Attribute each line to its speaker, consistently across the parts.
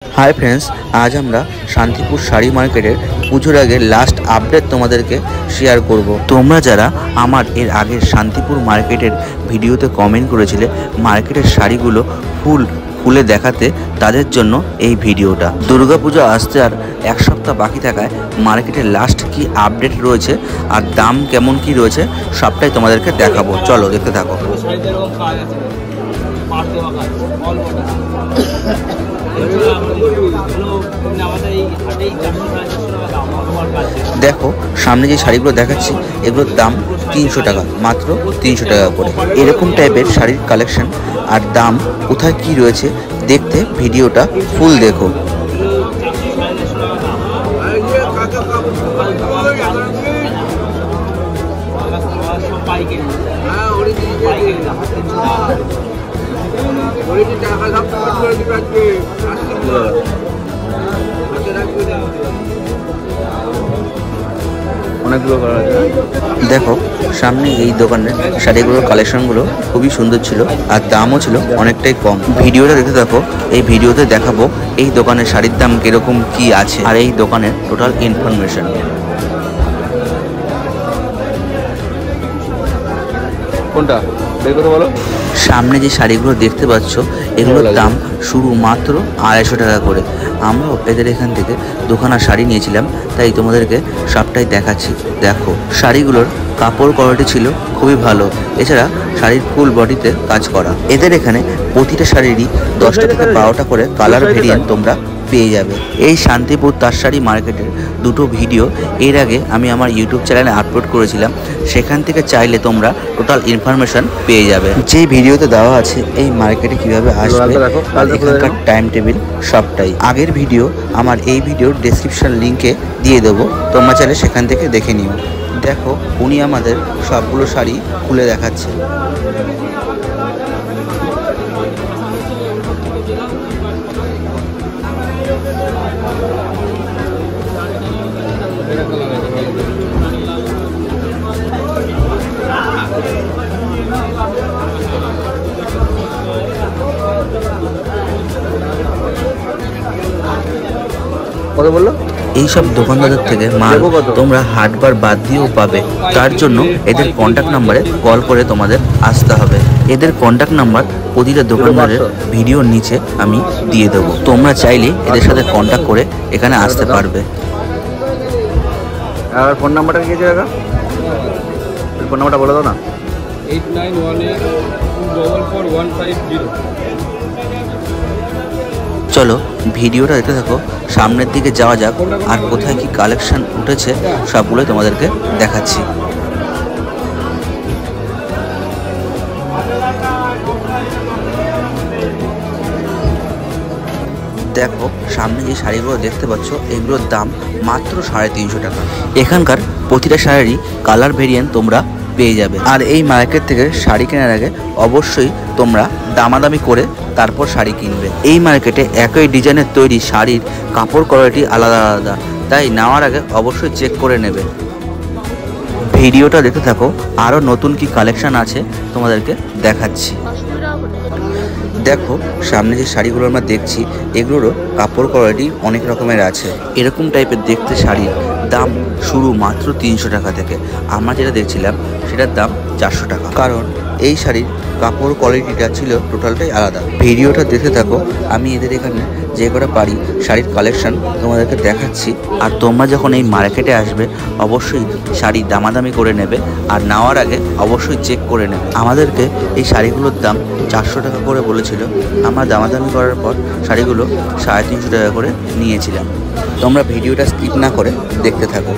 Speaker 1: Hi friends, आज আমরা শান্তিপুর শাড়ি মার্কেটের পুজোর আগে লাস্ট আপডেট তোমাদেরকে শেয়ার করব। তোমরা যারা আমার এর আগের শান্তিপুর মার্কেটের ভিডিওতে কমেন্ট করেছিলে মার্কেটের শাড়িগুলো খুলে দেখাতে, তাদের জন্য এই ভিডিওটা। দুর্গাপূজা আসতে আর এক সপ্তাহ বাকি থাকায় মার্কেটের লাস্ট কি আপডেট রয়েছে আর দাম কেমন কি রয়েছে সবটাই তোমাদেরকে দেখাবো। চলো দেখতে থাকো। দেখো সামনে যে শাড়িগুলো দেখাচ্ছি এগুলোর দাম 300 টাকা, মাত্র 300 টাকা করে। এরকম টাইপের শাড়ির কালেকশন আর দাম কোথায় কি রয়েছে দেখতে ভিডিওটা ফুল দেখো। দেখো সামনে এই দোকানের শাড়িগুলোর কালেকশনগুলো খুবই সুন্দর ছিল আর দামও ছিল অনেকটাই কম। ভিডিওটা দেখতে থাকো, এই ভিডিওতে দেখাবো এই দোকানের শাড়ির দাম কিরকম কি আছে আর এই দোকানের টোটাল ইনফরমেশন। কোনটা বের করে বলো। সামনে যে শাড়িগুলো দেখতে পাচ্ছ এগুলোর দাম শুরু মাত্র 250 টাকা করে। আমরাও এদের এখান থেকে দুখানা শাড়ি নিয়েছিলাম, তাই তোমাদেরকে সবটাই দেখাচ্ছি। দেখো শাড়িগুলোর কাপড় কোয়ালিটি ছিল খুবই ভালো, এছাড়া শাড়ির ফুল বডিতে কাজ করা। এদের এখানে প্রতিটা শাড়িরই 10টা থেকে 12টা করে কালার ভেরিয়েন্ট তোমরা পেয়ে যাবে। এই শান্তিপুর তাঁত শাড়ি মার্কেটের দুটো ভিডিও এর আগে আমি আমার ইউটিউব চ্যানেলে আপলোড করেছিলাম, সেখান থেকে চাইলে তোমরা টোটাল ইনফরমেশন পেয়ে যাবে। যে ভিডিওতে দেওয়া আছে এই মার্কেটে কিভাবে আসবে আর এখানকার টাইম টেবিল সবটাই। আগের ভিডিও আমার এই ভিডিওর ডেসক্রিপশন লিঙ্কে দিয়ে দেবো, তোমরা চাইলে সেখান থেকে দেখে নিও। দেখো উনি আমাদের সবগুলো শাড়ি খুলে দেখাচ্ছে। কত বললো? এইসব দোকানদারদের থেকে মাল তোমরা হাটবার বাদ দিয়েও পাবে, তার জন্য এদের কন্ট্যাক্ট নাম্বারে কল করে তোমাদের আসতে হবে। এদের কন্ট্যাক্ট নাম্বার প্রতিটা দোকানদারের ভিডিওর নিচে আমি দিয়ে দেবো, তোমরা চাইলে এদের সাথে কন্ট্যাক্ট করে এখানে আসতে পারবে। আর ফোন নাম্বারটা কি আছে দাদা? ফোন নাম্বারটা বলে দাও না। 8918244150। চলো ভিডিওটা দেখতে থাকো, সামনের দিকে যাওয়া যাক আর কোথায় কি কালেকশন উঠেছে সবগুলোই তোমাদেরকে দেখাচ্ছি। দেখো সামনে যে শাড়িগুলো দেখতে পাচ্ছ এগুলোর দাম মাত্র 350 টাকা। এখানকার প্রতিটা শাড়িরই কালার ভেরিয়েন্ট তোমরা পেয়ে যাবে। আর এই মার্কেট থেকে শাড়ি কেনার আগে অবশ্যই তোমরা দামাদামি করে তারপর শাড়ি কিনবে। এই মার্কেটে একই ডিজাইনের তৈরি শাড়ির কাপড় কোয়ালিটি আলাদা আলাদা, তাই নেওয়ার আগে অবশ্যই চেক করে নেবে। ভিডিওটা দেখতে থাকো, আরও নতুন কি কালেকশন আছে তোমাদেরকে দেখাচ্ছি। দেখো সামনে যে শাড়িগুলো আমরা দেখছি এগুলোরও কাপড় কোয়ালিটি অনেক রকমের আছে। এরকম টাইপের দেখতে শাড়ির দাম শুরু মাত্র 300 টাকা থেকে। আমরা যেটা দেখছিলাম সেটার দাম 400 টাকা, কারণ এই শাড়ির কাপড় কোয়ালিটিটা ছিল টোটালটাই আলাদা। ভিডিওটা দেখতে থাকো, আমি এদের এখানে যে কটা পারি শাড়ির কালেকশন তোমাদেরকে দেখাচ্ছি। আর তোমরা যখন এই মার্কেটে আসবে অবশ্যই শাড়ি দামাদামি করে নেবে আর নেওয়ার আগে অবশ্যই চেক করে নেবে। আমাদেরকে এই শাড়িগুলোর দাম 400 টাকা করে বলেছিল, আমরা দামাদামি করার পর শাড়িগুলো 350 টাকা করে নিয়েছিলাম। তোমরা ভিডিওটা স্কিপ না করে দেখতে থাকো।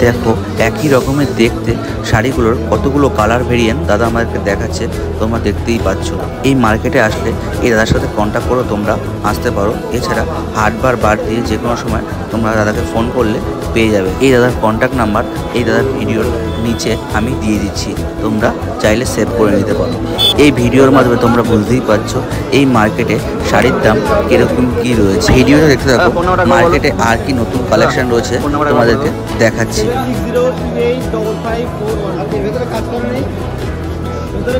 Speaker 1: দেখো একই রকমের দেখতে শাড়িগুলোর কতগুলো কালার ভেরিয়েন্ট দাদা আমাদেরকে দেখাচ্ছে, তোমরা দেখতেই পাচ্ছ। এই মার্কেটে আসলে এই দাদার সাথে কন্ট্যাক্ট করো, তোমরা আসতে পারো। এছাড়া হাটবার বার দিয়ে যে কোনো সময় তোমরা দাদাকে ফোন করলে পেয়ে যাবে। এই দাদার কন্ট্যাক্ট নাম্বার এই দাদার ভিডিওর নিচে আমি দিয়ে দিচ্ছি, তোমরা চাইলে সেভ করে নিতে পারো। এই ভিডিওর মাধ্যমে তোমরা বুঝতেই পারছো এই মার্কেটে শাড়ির দাম কিরকম কি রয়েছে। ভিডিওটা দেখতে থাকো, মার্কেটে আর কি নতুন কালেকশন রয়েছে তোমাদেরকে দেখাচ্ছি।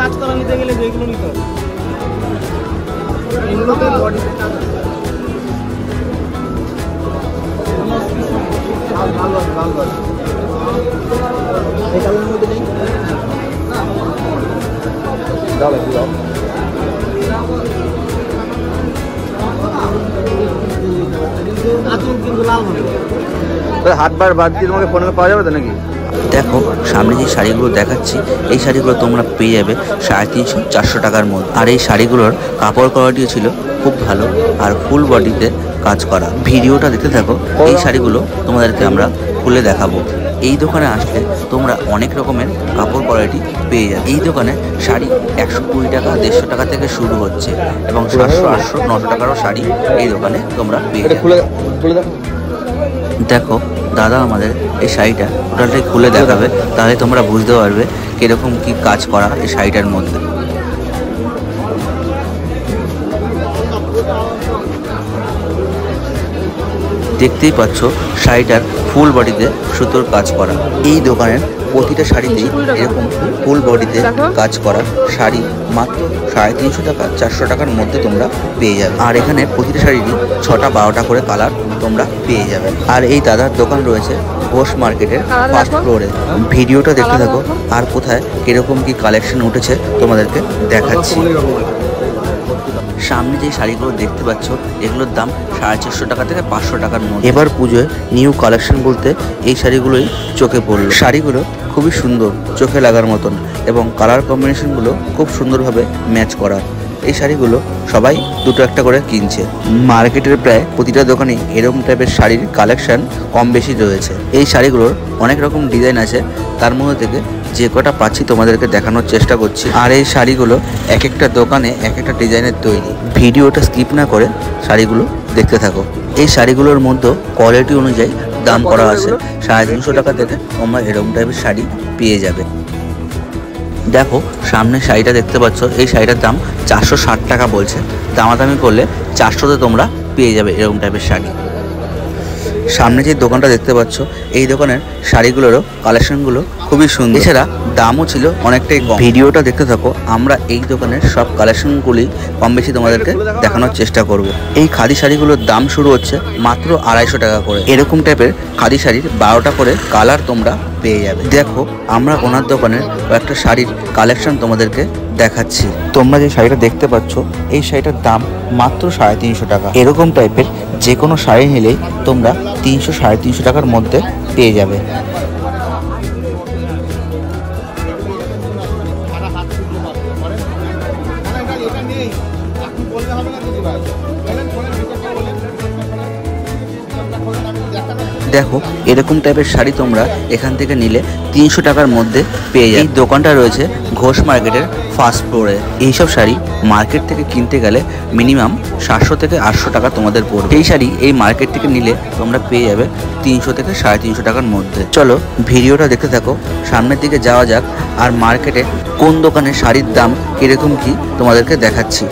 Speaker 2: কাজ করা নিতে গেলে যেগুলো নিতে হবে
Speaker 3: হাটবার বাদ দিয়ে তোমাকে ফোনে পাওয়া যাবে তো নাকি?
Speaker 1: দেখো সামনে যে শাড়িগুলো দেখাচ্ছি এই শাড়িগুলো তোমরা পেয়ে যাবে 350-400 টাকার মধ্যে। আর এই শাড়িগুলোর কাপড় কোয়ালিটিও ছিল খুব ভালো আর ফুল বডিতে কাজ করা। ভিডিওটা দেখতে থাকো, এই শাড়িগুলো তোমাদেরকে আমরা খুলে দেখাবো। এই দোকানে আসলে তোমরা অনেক রকমের কাপড় কোয়ালিটি পেয়ে যাবে। এই দোকানে শাড়ি 120 টাকা 150 টাকা থেকে শুরু হচ্ছে এবং 700, 800, 900 টাকারও শাড়ি এই দোকানে তোমরা পেয়ে যাবে। দেখো দাদা আমাদের এই শাড়িটা টোটালটাই খুলে দেখাবে, তাহলে তোমরা বুঝতে পারবে কিরকম কি কাজ করা এই শাড়িটার মধ্যে। দেখতেই পাচ্ছ শাড়িটার ফুল বডিতে সুতোর কাজ করা। এই দোকানের প্রতিটা শাড়িতেই এরকম ফুল বডিতে কাজ করা শাড়ি মাত্র 350 টাকা 400 টাকার মধ্যে তোমরা পেয়ে যাবে। আর এখানে প্রতিটা শাড়িরই 6টা 12টা করে কালার তোমরা পেয়ে যাবে। আর এই দাদার দোকান রয়েছে ঘোষ মার্কেটের ফার্স্ট ফ্লোরে। ভিডিওটা দেখতে থাকো আর কোথায় কিরকম কি কালেকশন উঠেছে তোমাদেরকে দেখাচ্ছি। সামনে যে শাড়িগুলো দেখতে পাচ্ছ এগুলোর দাম 450 টাকা থেকে 500 টাকার মধ্যে। এবার পুজোয় নিউ কালেকশন বলতে এই শাড়িগুলোই চোখে পড়লো। শাড়িগুলো খুবই সুন্দর, চোখে লাগার মতন এবং কালার কম্বিনেশনগুলো খুব সুন্দরভাবে ম্যাচ করা। এই শাড়িগুলো সবাই দুটো একটা করে কিনছে। মার্কেটের প্রায় প্রতিটা দোকানে এরকম টাইপের শাড়ির কালেকশন কম বেশি রয়েছে। এই শাড়িগুলোর অনেক রকম ডিজাইন আছে, তার মধ্যে থেকে যে কটা পাচ্ছি তোমাদেরকে দেখানোর চেষ্টা করছি। আর এই শাড়িগুলো এক একটা দোকানে এক একটা ডিজাইনের তৈরি। ভিডিওটা স্কিপ না করে শাড়িগুলো দেখতে থাকো। এই শাড়িগুলোর মধ্যে কোয়ালিটি অনুযায়ী দাম করা আছে। 350 টাকা থেকে তোমরা এরকম টাইপের শাড়ি পেয়ে যাবে। দেখো সামনে শাড়িটা দেখতে পাচ্ছ, এই শাড়িটার দাম 460 টাকা বলছে। দামাদামি করলে 400তে তোমরা পেয়ে যাবে এরকম টাইপের শাড়ি। সামনে যে দোকানটা দেখতে পাচ্ছ এই দোকানের শাড়িগুলোরও কালেকশনগুলো খুবই সুন্দর, এছাড়া দামও ছিল অনেকটাই কম। ভিডিওটা দেখতে থাকো, আমরা এই দোকানের সব কালেকশনগুলি কম বেশি তোমাদেরকে দেখানোর চেষ্টা করব। এই খাদি শাড়িগুলোর দাম শুরু হচ্ছে মাত্র 250 টাকা করে। এরকম টাইপের খাদি শাড়ির 12টা করে কালার তোমরা পেয়ে যাবে। দেখো আমরা ওনার দোকানের কয়েকটা শাড়ির কালেকশন তোমাদেরকে দেখাচ্ছি। তোমরা যে শাড়িটা দেখতে পাচ্ছ এই শাড়িটার দাম মাত্র 350 টাকা। এরকম টাইপের যে কোনো শাড়ি নিলেই তোমরা 300-350 টাকার মধ্যে পেয়ে যাবে। দেখো এরকম টাইপের শাড়ি তোমরা এখান থেকে নিলে 300 টাকার মধ্যে পেয়ে যাবে। এই দোকানটা রয়েছে ঘোষ মার্কেটের ফার্স্ট ফ্লোরে। এইসব শাড়ি মার্কেট থেকে কিনতে গেলে মিনিমাম 700 থেকে 800 টাকা তোমাদের পড়বে। এই শাড়ি এই মার্কেট থেকে নিলে তোমরা পেয়ে যাবে 300 থেকে 350 টাকার মধ্যে। চলো ভিডিওটা দেখতে থাকো, সামনের দিকে যাওয়া যাক আর মার্কেটে কোন দোকানে শাড়ির দাম কিরকম কি তোমাদেরকে দেখাচ্ছি।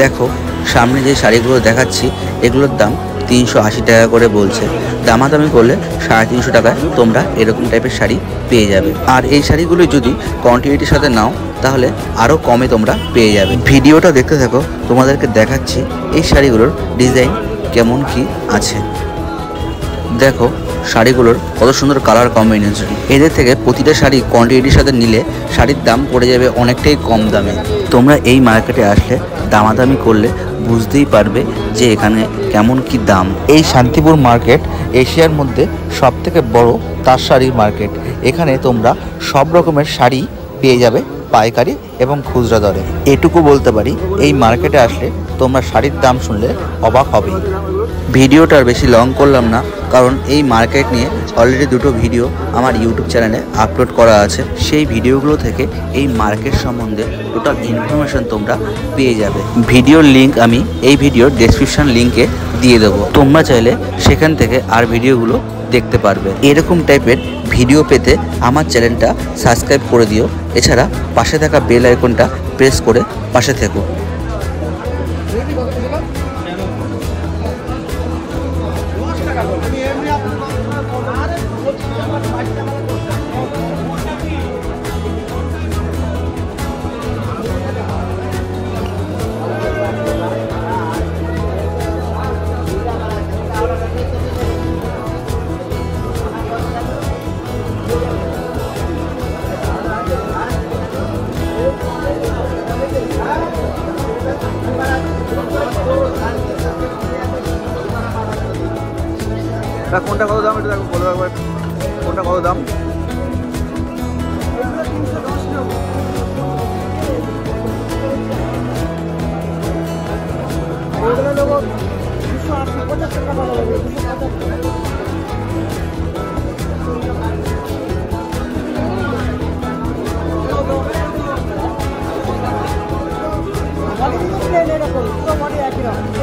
Speaker 1: দেখো সামনে যে শাড়িগুলো দেখাচ্ছি এগুলোর দাম 380 টাকা করে বলছে। দামাদামি করলে 350 টাকায় তোমরা এরকম টাইপের শাড়ি পেয়ে যাবে। আর এই শাড়িগুলো যদি কোয়ান্টিটির সাথে নাও তাহলে আরও কমে তোমরা পেয়ে যাবে। ভিডিওটা দেখতে থাকো, তোমাদেরকে দেখাচ্ছি এই শাড়িগুলোর ডিজাইন কেমন কি আছে। দেখো শাড়িগুলোর কত সুন্দর কালার কম্বিনেশন। এদের থেকে প্রতিটা শাড়ি কোয়ান্টিটির সাথে নিলে শাড়ির দাম পড়ে যাবে অনেকটাই কম দামে। তোমরা এই মার্কেটে আসলে দামাদামি করলে বুঝতেই পারবে যে এখানে কেমন কি দাম। এই শান্তিপুর মার্কেট এশিয়ার মধ্যে সবথেকে বড় তাঁত শাড়ির মার্কেট। এখানে তোমরা সব রকমের শাড়ি পেয়ে যাবে পাইকারি এবং খুচরা দরে। এটুকু বলতে পারি এই মার্কেটে আসলে তোমরা শাড়ির দাম শুনলে অবাক হবে। ভিডিওটা আর বেশি লং করলাম না, কারণ এই মার্কেট নিয়ে অলরেডি দুটো ভিডিও আমার ইউটিউব চ্যানেলে আপলোড করা আছে। সেই ভিডিওগুলো থেকে এই মার্কেট সম্বন্ধে টোটাল ইনফরমেশন তোমরা পেয়ে যাবে। ভিডিওর লিঙ্ক আমি এই ভিডিওর ডেসক্রিপশন লিঙ্কে দিয়ে দেবো। তোমরা চাইলে সেখান থেকে আর ভিডিওগুলো দেখতে পারবে। এরকম টাইপের ভিডিও পেতে আমার চ্যানেলটা সাবস্ক্রাইব করে দিও। এছাড়া পাশে থাকা বেল আইকনটা প্রেস করে পাশে থেকো।
Speaker 3: কোনটা কত দাম এটা দেখো, বলে রাখবো কোনটা কত দাম।
Speaker 2: এরকম